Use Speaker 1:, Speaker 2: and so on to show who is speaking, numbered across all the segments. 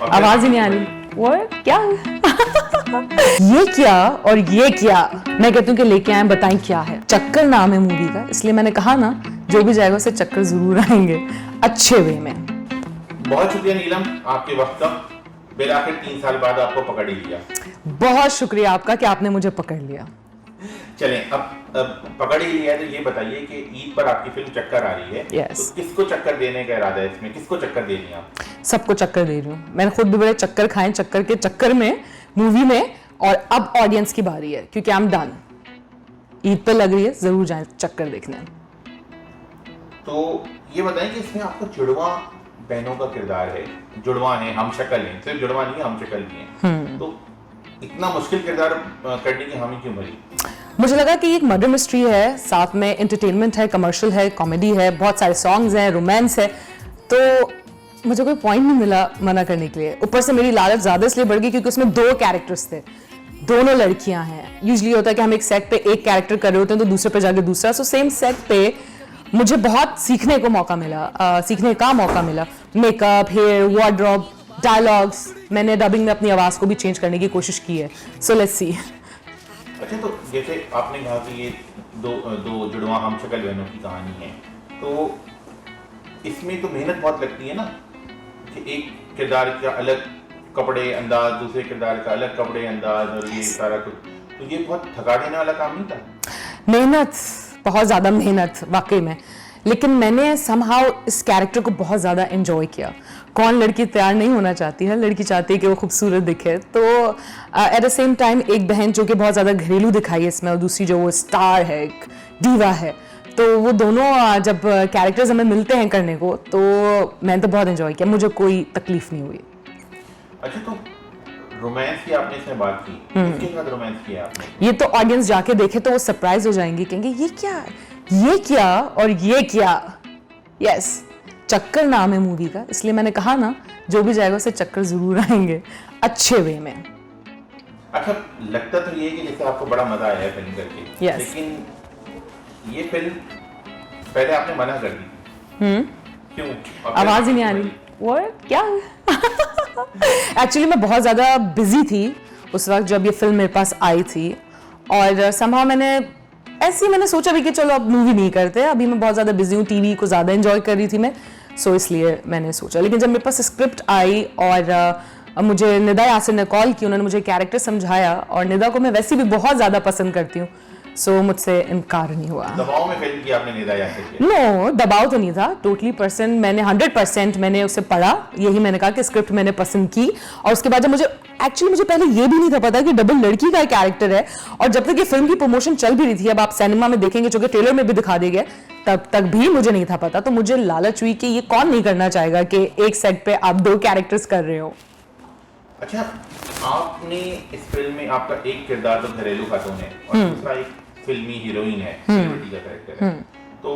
Speaker 1: आवाज ही नहीं आ रही। वो क्या ये क्या और ये क्या, मैं कहती हूँ कि लेके आए बताएं क्या है। चक्कर नाम है मूवी का, इसलिए मैंने कहा ना जो भी जाएगा उसे चक्कर जरूर आएंगे, अच्छे वे में।
Speaker 2: बहुत शुक्रिया नीलम आपके वक्त का, फिर आखिर 3 साल बाद आपको पकड़ ही लिया।
Speaker 1: बहुत शुक्रिया आपका कि आपने मुझे पकड़ लिया।
Speaker 2: चलें अब पकड़ ही लिया है तो ये बताइए कि ईद पर आपकी फिल्म चक्कर आ रही है।
Speaker 1: Yes.
Speaker 2: तो किसको चक्कर देने का इरादा है इसमें, किसको चक्कर देनी है आप?
Speaker 1: सबको चक्कर दे रही हूँ, मैंने खुद भी बड़े चक्कर खाए चक्कर के चक्कर में मूवी में, और अब ऑडियंस की बारी है क्योंकि आई एम डन। ईद पे लग रही है, जरूर जाएं चक्कर देखने।
Speaker 2: तो ये बताएं कि इसमें आपका जुड़वा बहनों का किरदार है, जुड़वा है, हम शक्ल हैं, सिर्फ जुड़वा नहीं है, हम शक्ल भी हैं। तो इतना मुश्किल किरदार करने की हामी क्यों भरी?
Speaker 1: मुझे लगा कि एक मर्डर मिस्ट्री है, साथ में एंटरटेनमेंट है, कमर्शियल है, कॉमेडी है, बहुत सारे सॉन्ग्स हैं, रोमांस है, तो मुझे कोई पॉइंट नहीं मिला मना करने के लिए। ऊपर से मेरी लालच ज़्यादा इसलिए बढ़ गई क्योंकि उसमें 2 कैरेक्टर्स थे, दोनों लड़कियां हैं। यूजुअली होता है कि हम एक सेट पे एक कैरेक्टर कर रहे होते हैं तो दूसरे पे जाके दूसरा। सो सेम सेट पे मुझे बहुत सीखने का मौका मिला। मेकअप, हेयर, वार्डरोब, डायलॉग्स, मैंने डबिंग में अपनी आवाज़ को भी चेंज करने की कोशिश की है। So let's see.
Speaker 2: अच्छा, तो जैसे आपने कहा कि ये दो जुड़वा हम शक्ल बहनों की कहानी है, तो इसमें तो मेहनत बहुत लगती है ना, कि एक किरदार का अलग कपड़े अंदाज, दूसरे किरदार का अलग कपड़े अंदाज, और ये सारा कुछ, तो ये बहुत थका देने वाला काम नहीं था?
Speaker 1: मेहनत, बहुत ज़्यादा मेहनत वाकई में, लेकिन मैंने समहाउ इस कैरेक्टर को बहुत ज़्यादा एंजॉय किया। कौन लड़की तैयार नहीं होना चाहती है, लड़की चाहती है कि वो खूबसूरत दिखे। तो एट द सेम टाइम एक बहन जो कि बहुत ज़्यादा घरेलू दिखाई है इसमें, और दूसरी जो वो स्टार है, एक डीवा है, तो वो दोनों जब कैरेक्टर्स हमें मिलते हैं करने को, तो मैंने तो बहुत एंजॉय किया, मुझे कोई तकलीफ नहीं हुई।
Speaker 2: अच्छा, तो रोमांस की आपने इसमें बात की, किसके साथ रोमांस किया आपने?
Speaker 1: ये तो ऑडियंस जाके देखे तो वो सरप्राइज हो जाएंगे, कहेंगे ये क्या और ये क्या। यस, चक्कर नाम है मूवी का, इसलिए मैंने कहा ना जो भी जाएगा उसे चक्कर जरूर आएंगे, अच्छे वे में।
Speaker 2: अच्छा, लगता तो ये है कि जैसे आपको बड़ा मजा आया है फिल्म करके,
Speaker 1: Yes.
Speaker 2: लेकिन ये फिल्म पहले आपने मना कर दी, क्यों?
Speaker 1: आवाज ही नहीं आ रही। वो क्या एक्चुअली मैं बहुत ज़्यादा बिजी थी उस वक्त जब ये फिल्म मेरे पास आई थी, और समहाउ मैंने सोचा भी कि चलो अब मूवी नहीं करते, अभी मैं बहुत ज़्यादा बिजी हूँ, टीवी को ज़्यादा एंजॉय कर रही थी मैं, सो इसलिए मैंने सोचा। लेकिन जब मेरे पास स्क्रिप्ट आई और मुझे निदा यासिर ने कॉल की, उन्होंने मुझे कैरेक्टर समझाया, और निदा को मैं वैसे भी बहुत ज़्यादा पसंद करती हूँ, सो मुझसे इनकार नहीं हुआ।
Speaker 2: दबाव में फिल्म की आपने निदा यासिर की?
Speaker 1: नो, दबाव तो नहीं था, टोटली परसेंट मैंने 100% मैंने उसे पढ़ा, यही मैंने कहा कि स्क्रिप्ट मैंने पसंद की, और उसके बाद जब मुझे पहले ये भी नहीं था पता कि डबल लड़की का कैरेक्टर है, और जब तक ये फिल्म की प्रमोशन चल भी रही थी, अब आप सिनेमा में देखेंगे जो कि ट्रेलर में भी दिखा दिया गया, तब तक भी मुझे नहीं था पता। तो मुझे लालच हुई कि ये कौन नहीं करना चाहेगा कि एक सेट पे आप 2 कैरेक्टर्स कर रहे हो।
Speaker 2: अच्छा, आपने इस फिल्म में आपका एक किरदार तो घरेलू खातून है और दूसरा एक फिल्मी हीरोइन है, सेलिब्रिटी का कैरेक्टर है, तो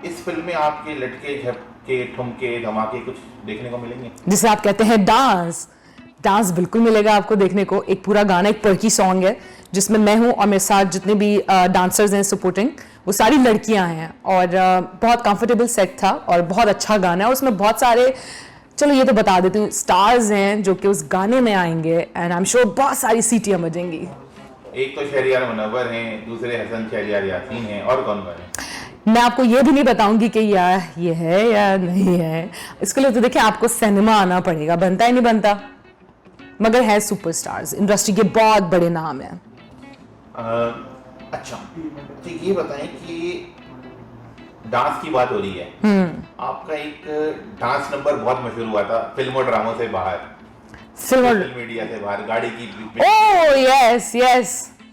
Speaker 2: इस फिल्म में आपके लटके झपके ठुमके धमाके कुछ देखने को मिलेंगे?
Speaker 1: जिसे आप कहते हैं डांस बिल्कुल मिलेगा आपको देखने को। एक पूरा गाना, एक पर्की सॉन्ग है जिसमें मैं हूँ और मेरे साथ जितने भी डांसर्स हैं सपोर्टिंग, वो सारी लड़कियां हैं, और बहुत कंफर्टेबल सेट था और बहुत अच्छा गाना है, और उसमें बहुत सारे, चलो ये तो बता देती हूँ, स्टार्स हैं जो कि उस गाने में आएंगे, एंड आई एम श्योर बहुत सारी सीटियां बजेंगी।
Speaker 2: एक तो शहरियार मुनव्वर हैं, दूसरे हसन शहरियार यासीन हैं, और कौन कौन है?
Speaker 1: मैं आपको ये भी नहीं बताऊंगी कि ये है या नहीं है, इसके लिए तो देखिए आपको सिनेमा आना पड़ेगा, बनता ही नहीं बनता, मगर है सुपरस्टार्स, इंडस्ट्री के बहुत बड़े नाम हैं।
Speaker 2: अच्छा, तो ये बताएं कि डांस की बात हो रही है, आपका एक डांस नंबर बहुत मशहूर हुआ था फिल्म और ड्रामों से बाहर, सोशल मीडिया से बाहर, गाड़ी की
Speaker 1: ओह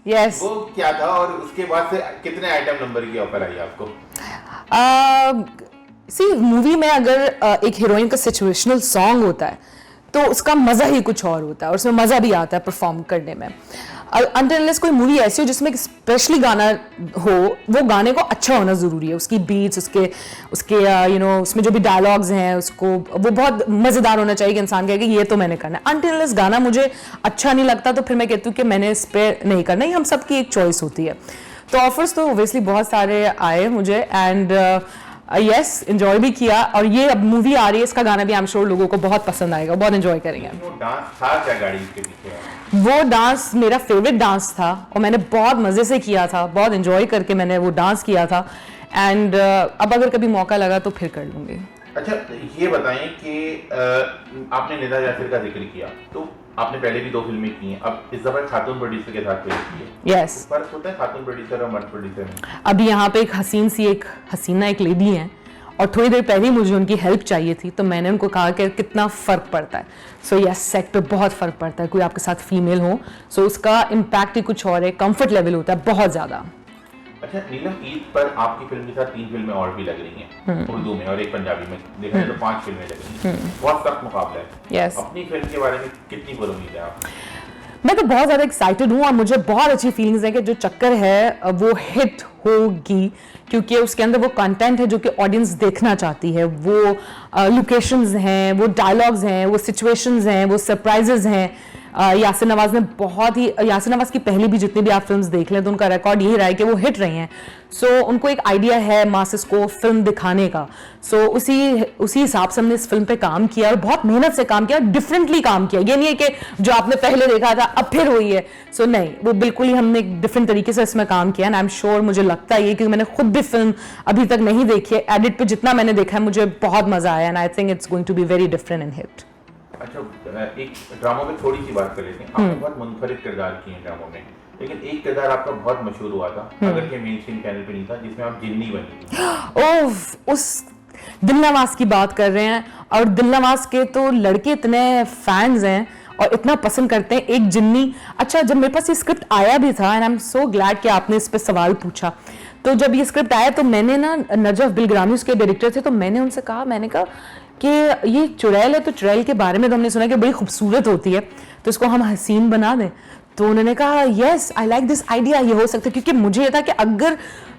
Speaker 1: यस,
Speaker 2: वो क्या था, और उसके बाद से कितने आइटम नंबर की ऑफर आई आपको?
Speaker 1: मूवी में अगर एक हीरोइन का सिचुएशनल सॉन्ग होता है तो उसका मजा ही कुछ और होता है, और उसमें मजा भी आता है परफॉर्म करने में। अनटिल अनलेस कोई मूवी ऐसी हो जिसमें स्पेशली गाना हो, वो गाने को अच्छा होना जरूरी है, उसकी बीट्स, उसके उसमें जो भी डायलॉग्स हैं, उसको वो बहुत मजेदार होना चाहिए कि इंसान कहे कि ये तो मैंने करना है। अनटिल अनलेस गाना मुझे अच्छा नहीं लगता तो फिर मैं कहती हूँ कि मैंने इस पे नहीं करना, ये हम सबकी एक चॉइस होती है। तो ऑफर्स तो ओब्वियसली बहुत सारे आए मुझे, एंड यस एंजॉय भी किया, और ये अब मूवी आ रही है, इसका गाना भी आई एम श्योर लोगों को बहुत पसंद आएगा, बहुत एंजॉय करेंगे।
Speaker 2: वो डांस था क्या गाड़ी के पीछे?
Speaker 1: वो डांस मेरा फेवरेट डांस था और मैंने बहुत मज़े से किया था, बहुत एंजॉय करके मैंने वो डांस किया था, एंड अब अगर कभी मौका लगा तो फिर कर लूँगी।
Speaker 2: अच्छा ये बताएं कि आपने निदा यासिर का जिक्र किया, तो आपने पहले भी 2 फिल्में की हैं, अब इस दफा खातून प्रोड्यूसर के साथ फिल्म की है।
Speaker 1: यस,
Speaker 2: फर्क होता है खातून प्रोड्यूसर और मर्द प्रोड्यूसर में?
Speaker 1: अभी यहाँ पे एक हसीना एक लेडी है, और थोड़ी देर पहले ही मुझे उनकी हेल्प चाहिए थी, तो मैंने उनको कहा कि कितना फ़र्क पड़ता है। सो यस, सेट पे बहुत फ़र्क पड़ता है, कोई आपके साथ फीमेल हो, सो उसका इम्पैक्ट ही कुछ और है, कंफर्ट लेवल होता है बहुत ज़्यादा।
Speaker 2: अच्छा नीलम, ईद पर आपकी फिल्म के साथ 3 फिल्में और भी लग रही हैं, उर्दू में और एक पंजाबी में, देखा जाए तो 5 फिल्में लग रही हैं, बहुत सख्त मुकाबला है।
Speaker 1: यस,
Speaker 2: अपनी फिल्म के बारे में कितनी उम्मीद है आप?
Speaker 1: मैं तो बहुत ज़्यादा एक्साइटेड हूँ, और मुझे बहुत अच्छी फीलिंग्स है कि जो चक्कर है वो हिट होगी, क्योंकि उसके अंदर वो कंटेंट है जो कि ऑडियंस देखना चाहती है, वो लोकेशंस हैं, वो डायलॉग्स हैं, वो सिचुएशंस हैं, वो सरप्राइजेज हैं। यासिर नवाज ने यासिर नवाज की पहली भी जितनी भी आप फिल्म्स देख लें तो उनका रिकॉर्ड यही रहा है कि वो हिट रही हैं। सो उनको एक आइडिया है मासेस को फिल्म दिखाने का, सो उसी हिसाब से हमने इस फिल्म पे काम किया, और बहुत मेहनत से काम किया, डिफरेंटली काम किया। ये नहीं है कि जो आपने पहले देखा था अब फिर हुई है, सो नहीं, वो बिल्कुल ही हमने एक डिफरेंट तरीके से इसमें काम किया, एंड आई एम श्योर, मुझे लगता है क्योंकि मैंने खुद भी फिल्म अभी तक नहीं देखी है, एडिट पे जितना मैंने देखा है मुझे बहुत मजा आया, and I think it's going to be very different and hit.
Speaker 2: अच्छा एक ड्रामों में थोड़ी सी बात कर लेते हैं, आपने बहुत मुनफरिद किरदार किए हैं ड्रामों में, लेकिन एक किरदार आपका बहुत मशहूर हुआ था, अगर के मेन स्ट्रीम चैनल पे नहीं था, जिसमें आप जिन्नी बनी थी।
Speaker 1: ओह, उस दिलनवाज की बात कर रहे हैं, और दिलनवाज के तो लड़के इतने फैंस हैं और इतना पसंद करते हैं, एक जिन्नी। अच्छा, जब मेरे पास ये स्क्रिप्ट आया भी था, and I am so glad कि आपने इस पे सवाल पूछा, तो जब ये स्क्रिप्ट आया तो मैंने ना, नजफ बिलग्रामी उसके डायरेक्टर थे, तो मैंने उनसे कहा, मैंने कहा कि ये चुड़ैल है, तो चुड़ैल के बारे में तो हमने सुना कि बड़ी खूबसूरत होती है, तो इसको हम हसीन बना दें। तो उन्होंने कहा yes, I like this idea, ये हो सकता है, क्योंकि मुझे ये था कि अगर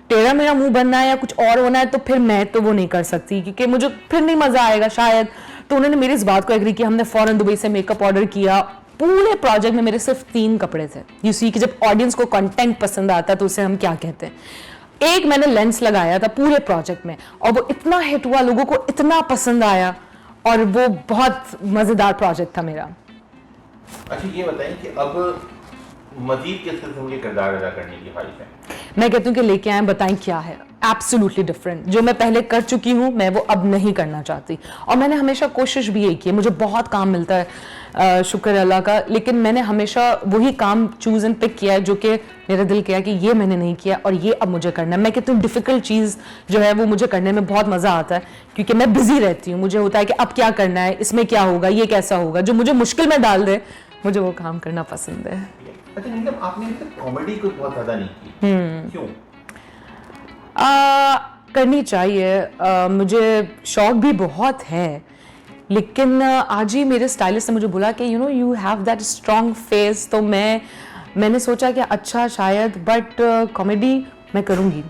Speaker 1: टेढ़ा मेरा मुंह बनना है या कुछ और होना है तो फिर मैं तो वो नहीं कर सकती, क्योंकि मुझे फिर नहीं मजा आएगा शायद। तो उन्होंने मेरी इस बात को एग्री किया, हमने फौरन दुबई से मेकअप ऑर्डर किया। पूरे प्रोजेक्ट में मेरे सिर्फ 3 कपड़े थे। यू सी कि जब ऑडियंस को कंटेंट पसंद आता है तो उसे हम क्या कहते हैं। एक मैंने लेंस लगाया था पूरे प्रोजेक्ट में, और वो इतना हिट हुआ, लोगों को इतना पसंद आया, और वो बहुत मजेदार प्रोजेक्ट था मेरा।
Speaker 2: अच्छा ये बताएं कि अब मजीद किस किस्म के किरदार अदा करने की ख्वाहिश है?
Speaker 1: मैं कहती हूँ कि लेके आए, बताएं क्या है, एब्सोल्युटली डिफरेंट। जो मैं पहले कर चुकी हूँ मैं वो अब नहीं करना चाहती, और मैंने हमेशा कोशिश भी यही की है। मुझे बहुत काम मिलता है, शुक्र अल्लाह का, लेकिन मैंने हमेशा वही काम चूज एंड पिक किया है जो कि मेरा दिल किया कि ये मैंने नहीं किया और ये अब मुझे करना है। मैं कहती हूँ डिफिकल्ट चीज़ जो है वो मुझे करने में बहुत मज़ा आता है, क्योंकि मैं बिजी रहती हूँ। मुझे होता है कि अब क्या करना है, इसमें क्या होगा, ये कैसा होगा, जो मुझे मुश्किल में डाल दे, मुझे वो काम करना पसंद है।
Speaker 2: अच्छा नीलम, आपने कॉमेडी को बहुत ज़्यादा नहीं की, क्यों?
Speaker 1: करनी चाहिए, मुझे शौक भी बहुत है, लेकिन आज ही मेरे स्टाइलिस्ट ने मुझे बोला कि you have that strong face, तो मैंने सोचा कि अच्छा शायद, बट कॉमेडी मैं करूँगी।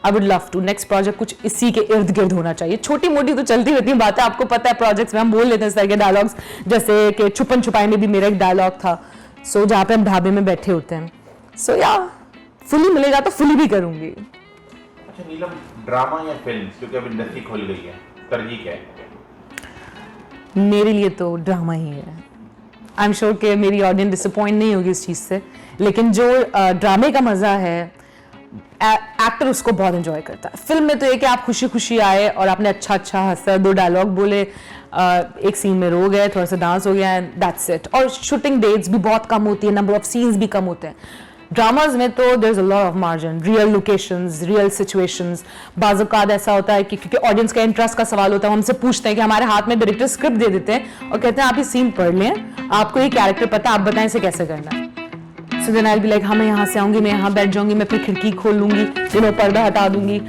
Speaker 1: I would love to. Next project कुछ इसी के इर्द गिर्द होना चाहिए। छोटी मोटी तो चलती रहती है बातें, आपको पता है, प्रोजेक्ट्स में हम बोल लेते हैं इस तरह के डायलॉग्स, जैसे कि छुपन छुपाई में भी मेरा एक डायलॉग था, सो जहाँ पे हम ढाबे में बैठे होते हैं। सो या फुली मिलेगा तो फुली भी करूँगी।
Speaker 2: अच्छा नीलम, ड्रामा या फिल्म, क्योंकि अब इंडस्ट्री खुल गई है, तरजीह क्या है?
Speaker 1: मेरे लिए तो ड्रामा ही है। आई एम श्योर कि मेरी ऑडियंस डिसअपॉइंट नहीं होगी इस चीज़ से, लेकिन जो ड्रामे का मज़ा है, एक्टर उसको बहुत एंजॉय करता है। फिल्म में तो ये कि आप खुशी खुशी आए और आपने अच्छा हंसा, 2 डायलॉग बोले, एक सीन में रो गए, थोड़ा सा डांस हो गया, एंड दैट्स इट। और शूटिंग डेट्स भी बहुत कम होती है, नंबर ऑफ सीन्स भी कम होते हैं। ड्रामाज में तो there is a lot of margin, real locations, real situations. बाज़ औक़ात ऐसा होता है कि क्योंकि ऑडियंस का इंटरेस्ट का सवाल होता है, हमसे पूछते हैं कि हमारे हाथ में डायरेक्टर स्क्रिप्ट दे देते हैं और कहते हैं आप ये सीन पढ़ लें, आपको ये कैरेक्टर पता है, आप बताएं इसे कैसे करना है। So then I will be like, हाँ मैं यहाँ से आऊँगी, मैं यहाँ बैठ जाऊँगी, मैं फिर खिड़की खोल लूँगी, पर्दा हटा दूँगी।